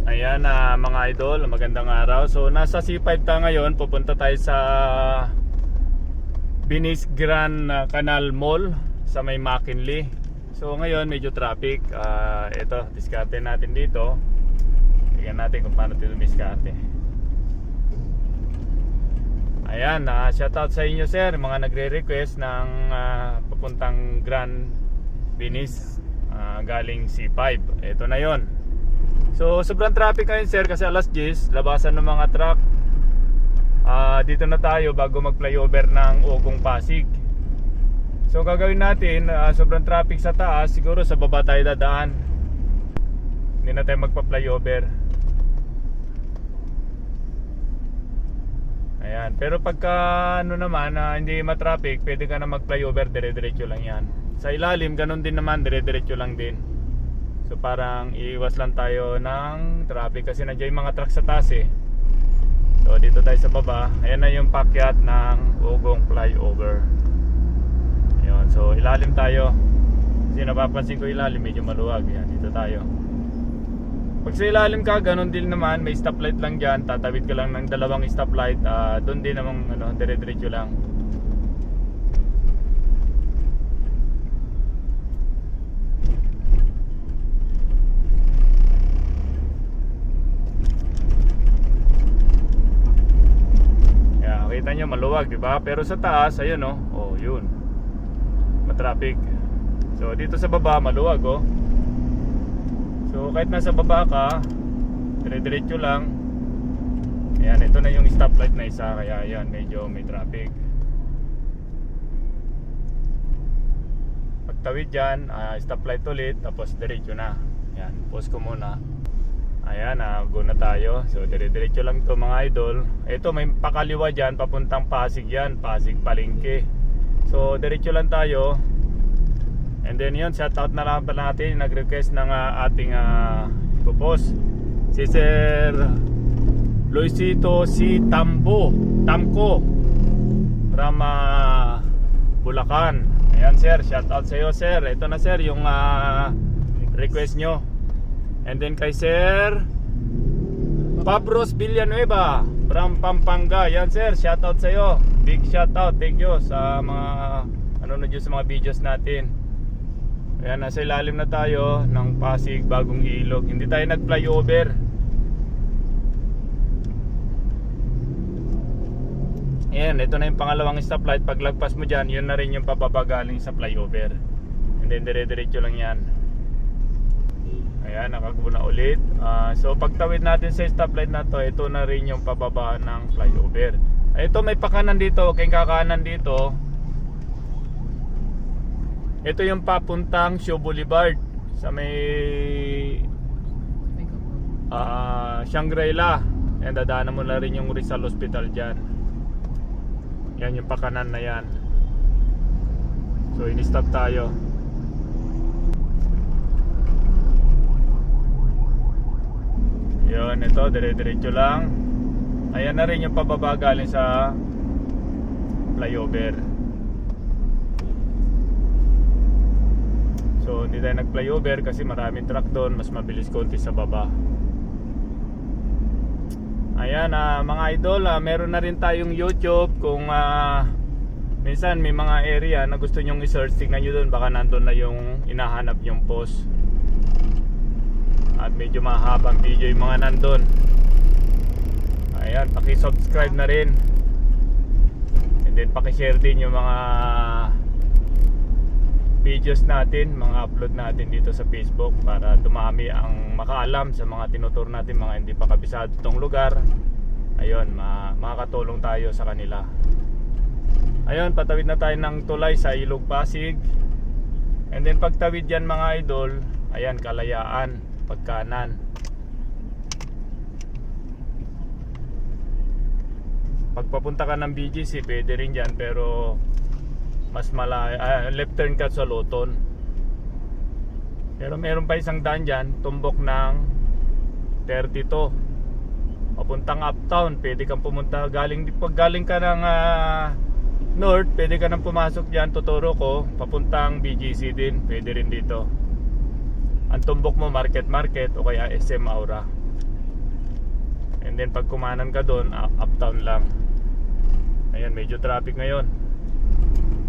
Ayan mga idol, magandang araw. So nasa C5 tayo ngayon, pupunta tayo sa Venice Grand Canal Mall sa may McKinley. So ngayon medyo traffic. Ito, diskarte natin dito. Tingnan natin kung paano dito diskarte. Ayan, shoutout sa inyo sir, mga nagre-request ng papuntang Grand Venice galing C5. Ito na yon. So sobrang traffic ngayon sir kasi alas 10, labasan ng mga truck. Dito na tayo bago mag-flyover ng Ugong Pasig. So gagawin natin, sobrang traffic sa taas, siguro sa baba tayo dadaan. Hindi na tayo magpa-flyover. Ayan, pero pagka ano naman, hindi ma-traffic, pwede ka na mag-flyover, dire-diretso lang yan. Sa ilalim, ganun din naman, dire-diretso lang din. So parang iiwas lang tayo ng traffic kasi nandiyan yung mga truck sa taas eh. So dito tayo sa baba. Ayan na yung pakyat ng Ugong flyover. Ayun, so ilalim tayo. Kasi napapansin ko ilalim medyo maluwag. Yan, dito tayo. Pag sa ilalim ka, ganun din naman, may stoplight lang dyan. Tatawid ka lang ng dalawang stoplight. Doon din namang dire-diretso lang. Kita nyo maluwag, di ba? Pero sa taas, ayun oh. Oh, yun. Matraffic. So dito sa baba maluwag oh. So kahit nasa baba ka, dire-diretso lang. Ayan, ito na yung stoplight na isa, kaya ayan, medyo may traffic. Pagtawid dyan, stoplight ulit, tapos diretso na. Ayan, pause ko muna. Ayan, go na tayo. So dire-diretso lang to mga idol. Ito may pakaliwa dyan, papuntang Pasig yan, Pasig Palengke. So diretso lang tayo. And then yun, shoutout na lang pala natin, nag-request ng ating ipopost, si Sir Luisito C. Tamco from Bulacan. Ayan sir, shoutout sa iyo sir. Ito na sir yung request nyo. And then kay Sir Pabros Villanueva from Pampanga. Yan sir, shoutout sa iyo. Big shoutout, thank you sa mga sa mga videos natin. Ayan, nasa ilalim na tayo ng Pasig Bagong Ilog. Hindi tayo nag-flyover. Ayan, ito na yung pangalawang stoplight. Pag lagpas mo dyan, yun na rin yung papapagaling sa flyover. And then dire-diretso lang yan. Ayan, nakagubo na ulit. So pagtawid natin sa stoplight na to, ito na rin yung pababa ng flyover. Ito may pakanan dito, kayong kakanan dito. Ito yung papuntang Shaw Boulevard sa may Shangri-La. Ayan, dadaanan mo na rin yung Rizal Hospital dyan. Yan yung pakanan na yan. So in-stop tayo. Yun, ito, dire-diretso lang. Ayan na rin yung pababa galing sa flyover. So hindi tayo nag-flyover kasi maraming truck doon, mas mabilis konti sa baba. Ayan mga idol, meron na rin tayong YouTube. Kung minsan may mga area na gusto nyong i-search, tingnan nyo doon, baka nandun na yung hinahanap yung post. At medyo mahabang video yung mga nandun. Ayan, paki-subscribe na rin. And then paki-share din yung mga videos natin, mga upload natin dito sa Facebook, para dumami ang makaalam sa mga tinuturo natin, mga hindi pa kabisado itong lugar. Ayun, makakatulong tayo sa kanila. Ayun, patawid na tayo ng tulay sa Ilog Pasig. And then pagtawid yan mga idol, ayan, Kalayaan, pagkanan. Pagpapunta ka ng BGC, pwede rin dyan, pero mas left turn ka sa Loton. Pero meron pa isang daan dyan, tumbok ng 32 papuntang Uptown. Pwede kang pumunta, pag galing ka ng north, pwede ka nang pumasok dyan, tuturo ko, papuntang BGC din, pwede rin dito. Ang tumbok mo market o kaya SM Aura. And then pag kumanan ka doon, uptown lang. Ayan, medyo traffic ngayon.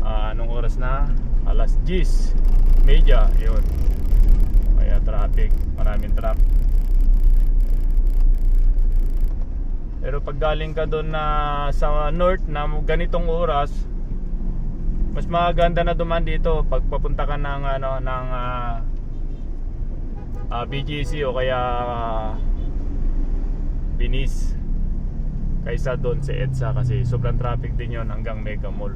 Anong oras na? Alas 10 media, yun. Kaya traffic, maraming traffic. Pero pag galing ka doon na sa north na ganitong oras, mas maganda na duman dito pag papunta ka ng BGC o kaya Binis kaysa doon sa EDSA, kasi sobrang traffic din yon hanggang Mega Mall.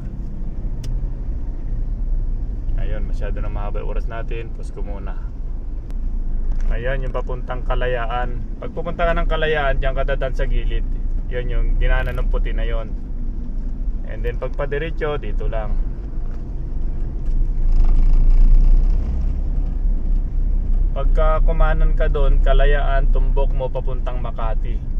Ayun, masyado na mahaba yung oras natin. Pause ko muna. Ayan yung papuntang Kalayaan. Pag pupunta ka ng Kalayaan, diyan ka dadaan sa gilid. Yun yung ginana ng puti na yon. And then pag padiretso, dito lang. Pagka kumanan ka doon, Kalayaan, tumbok mo papuntang Makati.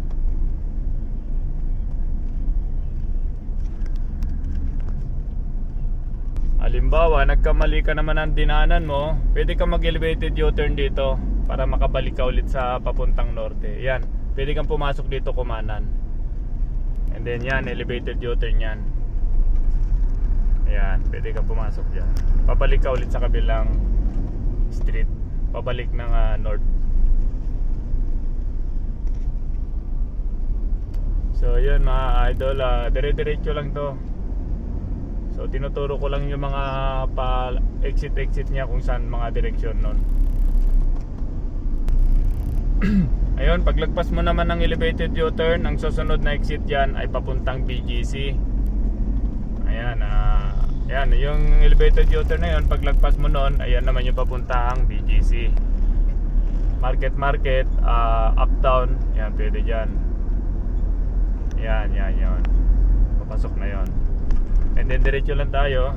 Halimbawa, nagkamali ka naman ng dinanan mo, pwede ka mag-elevated U-turn dito para makabalik ka ulit sa papuntang norte. Yan, pwede kang pumasok dito kumanan. And then yan, elevated U-turn yan. Yan, pwede kang pumasok dyan. Pabalik ka ulit sa kabilang street, pabalik ng north. So yun mga idol, dire-diretso lang to. So tinuturo ko lang yung mga pa-exit niya kung saan mga direksyon nun. Ayun, paglagpas mo naman ng elevated U-turn, ang susunod na exit dyan ay papuntang BGC. Ayan, ayan, yung elevated U-turn na yun, paglagpas mo nun, ayan naman yung papuntang BGC. Market, uptown, yan, pwede dyan. Yan, yun. Papasok na yun. And then diretso lang tayo.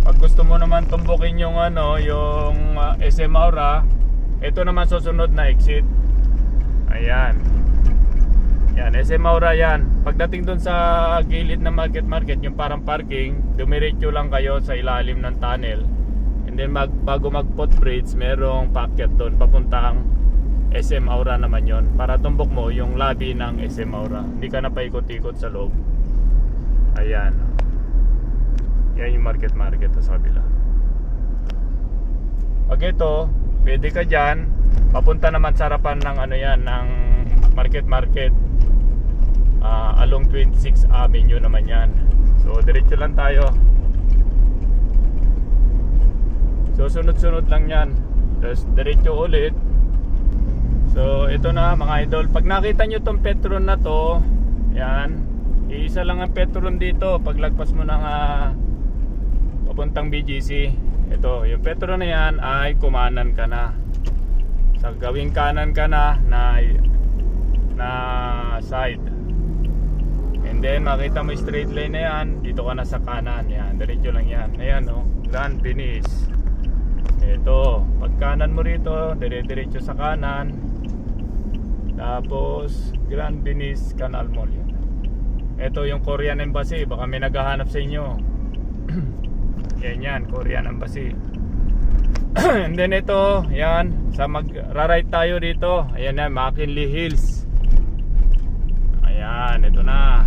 Pag gusto mo naman tumbukin yung yung SM Aura, ito naman susunod na exit. Ayan. Yan, SM Aura yan. Pagdating dun sa gilid ng market, yung parang parking, dumiretso lang kayo sa ilalim ng tunnel. And then bago mag-footbridge, merong paakyat doon papuntang SM Aura naman yon. Para tumbok mo yung lobby ng SM Aura. Hindi ka na paikot-ikot sa loob. Ayan. Yan yung market sa kabila. Pag ito, pwede ka dyan, papunta naman sa harapan ng ng market. Along 26 Avenue naman yan. So diretso lang tayo. So sunod-sunod lang yan. Tapos diretso ulit. So ito na mga idol. Pag nakita nyo tong Petron na to, yan, iisa lang ang Petron dito. Paglagpas mo ng papuntang BGC, ito, yung Petron na yan ay kumanan ka na. Sa gawing kanan ka na side. And then makita mo straight line na yan, dito ka na sa kanan. Yan, diretso lang yan. Ayan Grand Venice. Ito, pag kanan mo rito, dire-diretso sa kanan. Tapos Grand Venice Canal Mall yan. Ito yung Korean Embassy, baka may naghahanap sa inyo. Yan, Korean Embassy. And then ito, yan, sa magra-right tayo dito. Ayan na, McKinley Hills. Ayan, ito na.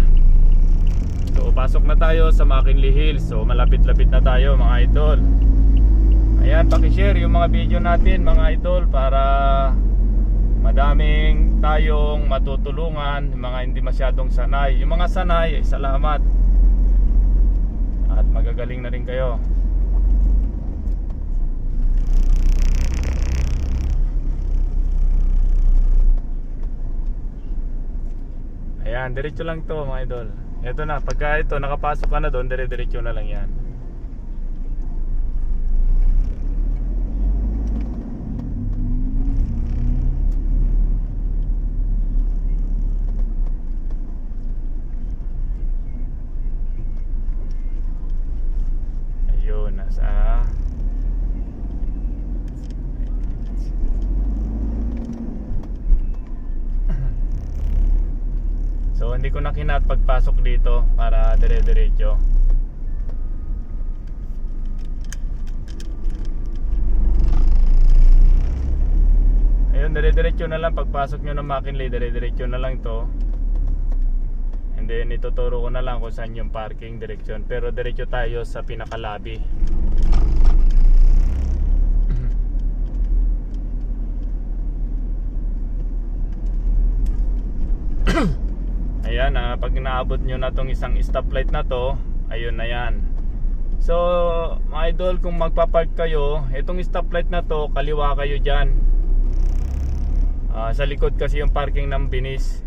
So pasok na tayo sa McKinley Hills. So malapit-lapit na tayo mga idol. Ayan, pakishare yung mga video natin mga idol para madaming tayong matutulungan, yung mga hindi masyadong sanay. Yung mga sanay, ay salamat. At magagaling na rin kayo. Ayan, diretso lang to mga idol. Ito na, pagka ito nakapasok ka na doon, dire-diretso na lang yan. So hindi ko na kinat pagpasok dito para dire-diretso. Ayun, dire-diretso na lang. Pagpasok nyo ng McKinley, dire-diretso na lang to. And then ituturo ko na lang kung saan yung parking direction. Pero diretso tayo sa pinaka-lobby. Ayan, pag naabot nyo na tong isang stoplight na to, ayun na yan. So mga idol, kung magpapark kayo, itong stoplight na to, kaliwa kayo dyan. Sa likod kasi yung parking ng Binis.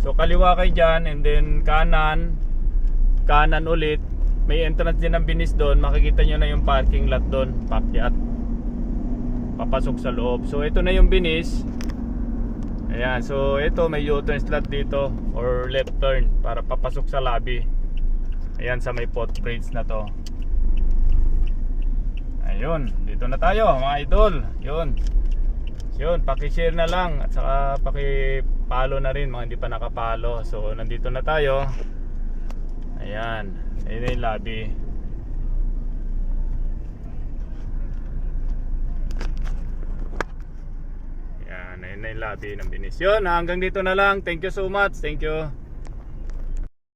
So kaliwa kayo dyan, and then kanan ulit. May entrance din ng Binis doon. Makikita nyo na yung parking lot doon, pakyat, papasok sa loob. So ito na yung Binis. Ayan, so ito may U-turn slot dito, or left turn, para papasok sa lobby. Ayan, sa may footbridge na to. Ayun, dito na tayo mga idol. Yun, paki-share na lang. At saka paki-follow na rin mga hindi pa nakapalo. So nandito na tayo. Ayan, ayun na yung lobby. Ayan, ayun na yung lobby ng Binis. Yun, hanggang dito na lang. Thank you so much. Thank you.